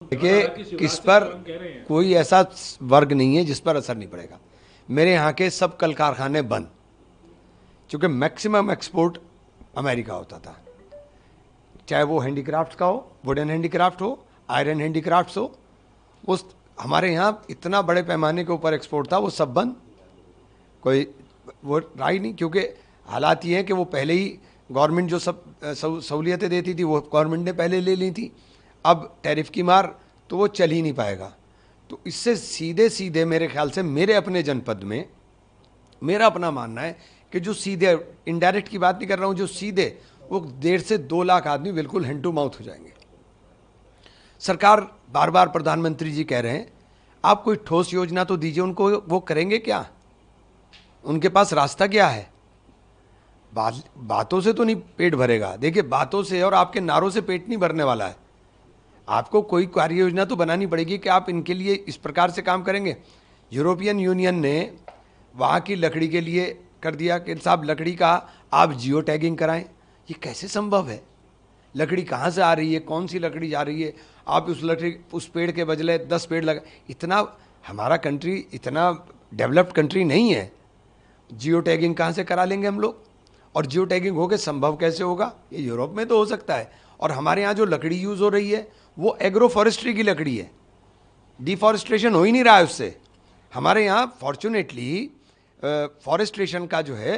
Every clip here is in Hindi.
देखिए, किस पर कोई ऐसा वर्ग नहीं है जिस पर असर नहीं पड़ेगा। मेरे यहाँ के सब कल कारखाने बंद, क्योंकि मैक्सिमम एक्सपोर्ट अमेरिका होता था, चाहे वो हैंडीक्राफ्ट का हो, वुडन हैंडीक्राफ्ट हो, आयरन हैंडीक्राफ्ट्स हो। उस हमारे यहाँ इतना बड़े पैमाने के ऊपर एक्सपोर्ट था, वो सब बंद। कोई वो रहा ही नहीं, क्योंकि हालात ये हैं कि वो पहले ही गवर्नमेंट जो सब सहूलियतें देती थी वो गवर्नमेंट ने पहले ले ली थी। अब टैरिफ की मार तो वो चल ही नहीं पाएगा। तो इससे सीधे सीधे मेरे ख्याल से मेरे अपने जनपद में मेरा अपना मानना है कि जो सीधे, इनडायरेक्ट की बात नहीं कर रहा हूँ, जो सीधे, वो 1.5 से 2 लाख आदमी बिल्कुल हैंड टू माउथ हो जाएंगे। सरकार बार बार प्रधानमंत्री जी कह रहे हैं आप कोई ठोस योजना तो दीजिए उनको, वो करेंगे क्या? उनके पास रास्ता क्या है? बातों से तो नहीं पेट भरेगा। देखिए, बातों से और आपके नारों से पेट नहीं भरने वाला है। आपको कोई कार्य योजना तो बनानी पड़ेगी कि आप इनके लिए इस प्रकार से काम करेंगे। यूरोपियन यूनियन ने वहाँ की लकड़ी के लिए कर दिया कि साहब लकड़ी का आप जियो टैगिंग कराएं। ये कैसे संभव है? लकड़ी कहाँ से आ रही है, कौन सी लकड़ी जा रही है, आप उस लकड़ी, उस पेड़ के बदले 10 पेड़ लगा। इतना हमारा कंट्री इतना डेवलप्ड कंट्री नहीं है। जियो टैगिंग कहाँ से करा लेंगे हम लोग? और जियो टैगिंग हो के संभव कैसे होगा? ये यूरोप में तो हो सकता है। और हमारे यहाँ जो लकड़ी यूज़ हो रही है वो एग्रो फॉरेस्ट्री की लकड़ी है, डिफॉरेस्ट्रेशन हो ही नहीं रहा है उससे। हमारे यहाँ फॉर्चुनेटली फॉरेस्ट्रेशन का जो है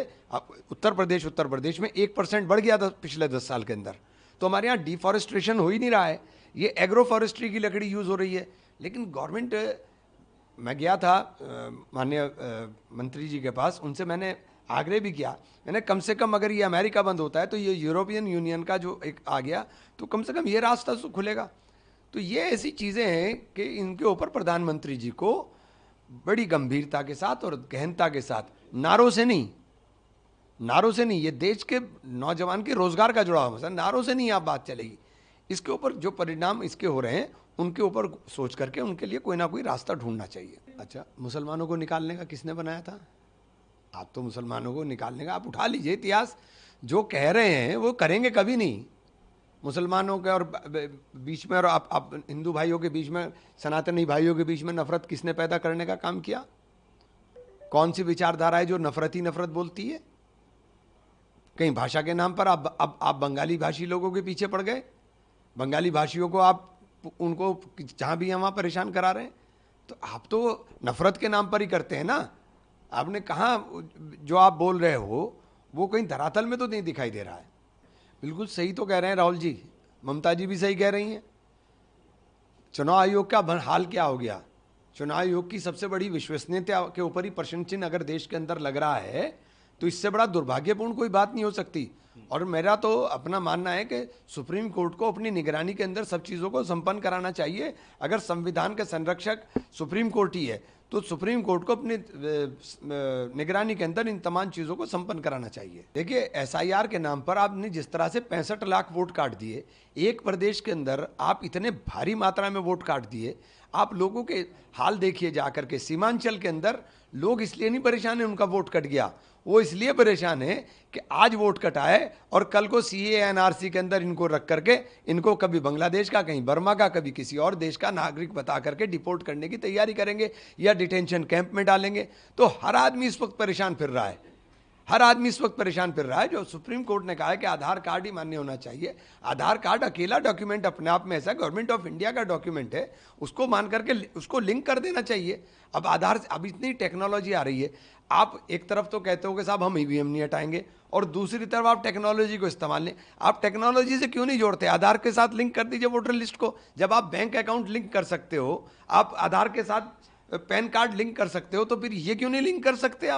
उत्तर प्रदेश में 1% बढ़ गया था पिछले 10 साल के अंदर। तो हमारे यहाँ डिफॉरेस्ट्रेशन हो ही नहीं रहा है, ये एग्रो फॉरेस्ट्री की लकड़ी यूज़ हो रही है। लेकिन गवर्नमेंट, मैं गया था माननीय मंत्री जी के पास, उनसे मैंने आग्रह भी किया, मैंने कम से कम अगर ये अमेरिका बंद होता है तो ये यूरोपियन यूनियन का जो एक आ गया तो कम से कम ये रास्ता तो खुलेगा। तो ये ऐसी चीज़ें हैं कि इनके ऊपर प्रधानमंत्री जी को बड़ी गंभीरता के साथ और गहनता के साथ, नारों से नहीं, ये देश के नौजवान के रोजगार का जुड़ा हुआ मसला, नारों से नहीं आप बात चलेगी। इसके ऊपर जो परिणाम इसके हो रहे हैं उनके ऊपर सोच करके उनके लिए कोई ना कोई रास्ता ढूंढना चाहिए। अच्छा, मुसलमानों को निकालने का किसने बनाया था? आप तो मुसलमानों को निकालने का, आप उठा लीजिए इतिहास। जो कह रहे हैं वो करेंगे कभी नहीं। मुसलमानों के और बीच में और आप हिंदू भाइयों के बीच में, सनातनी भाइयों के बीच में नफरत किसने पैदा करने का काम किया? कौन सी विचारधारा है जो नफरत ही नफरत बोलती है? कहीं भाषा के नाम पर आप बंगाली भाषी लोगों के पीछे पड़ गए। बंगाली भाषियों को आप उनको जहाँ भी वहाँ परेशान करा रहे हैं। तो आप तो नफरत के नाम पर ही करते हैं ना। आपने कहाँ, जो आप बोल रहे हो वो कहीं धरातल में तो नहीं दिखाई दे रहा है। बिल्कुल सही तो कह रहे हैं राहुल जी, ममता जी भी सही कह रही हैं। चुनाव आयोग का हाल क्या हो गया? चुनाव आयोग की सबसे बड़ी विश्वसनीयता के ऊपर ही प्रश्न चिन्ह अगर देश के अंदर लग रहा है तो इससे बड़ा दुर्भाग्यपूर्ण कोई बात नहीं हो सकती। और मेरा तो अपना मानना है कि सुप्रीम कोर्ट को अपनी निगरानी के अंदर सब चीज़ों को संपन्न कराना चाहिए। अगर संविधान के संरक्षक सुप्रीम कोर्ट ही है तो सुप्रीम कोर्ट को अपनी निगरानी के अंदर इन तमाम चीज़ों को संपन्न कराना चाहिए। देखिए, एसआईआर के नाम पर आपने जिस तरह से 65 लाख वोट काट दिए, एक प्रदेश के अंदर आप इतने भारी मात्रा में वोट काट दिए। आप लोगों के हाल देखिए जाकर के, सीमांचल के अंदर लोग इसलिए नहीं परेशान है उनका वोट कट गया, वो इसलिए परेशान है कि आज वोट कटा है और कल को सीए एनआरसी के अंदर इनको रख करके इनको कभी बांग्लादेश का, कहीं बर्मा का, कभी किसी और देश का नागरिक बता करके डिपोर्ट करने की तैयारी करेंगे या डिटेंशन कैंप में डालेंगे। तो हर आदमी इस वक्त परेशान फिर रहा है, हर आदमी इस वक्त परेशान फिर रहा है। जो सुप्रीम कोर्ट ने कहा है कि आधार कार्ड ही मान्य होना चाहिए, आधार कार्ड अकेला डॉक्यूमेंट अपने आप में ऐसा गवर्नमेंट ऑफ इंडिया का डॉक्यूमेंट है, उसको मान करके उसको लिंक कर देना चाहिए। अब आधार, अब इतनी टेक्नोलॉजी आ रही है, आप एक तरफ तो कहते हो कि साहब हम ईवीएम नहीं हटाएंगे और दूसरी तरफ आप टेक्नोलॉजी को इस्तेमाल लें। आप टेक्नोलॉजी से क्यों नहीं जोड़ते? आधार के साथ लिंक कर दीजिए वोटर लिस्ट को। जब आप बैंक अकाउंट लिंक कर सकते हो, आप आधार के साथ पैन कार्ड लिंक कर सकते हो, तो फिर ये क्यों नहीं लिंक कर सकते आप?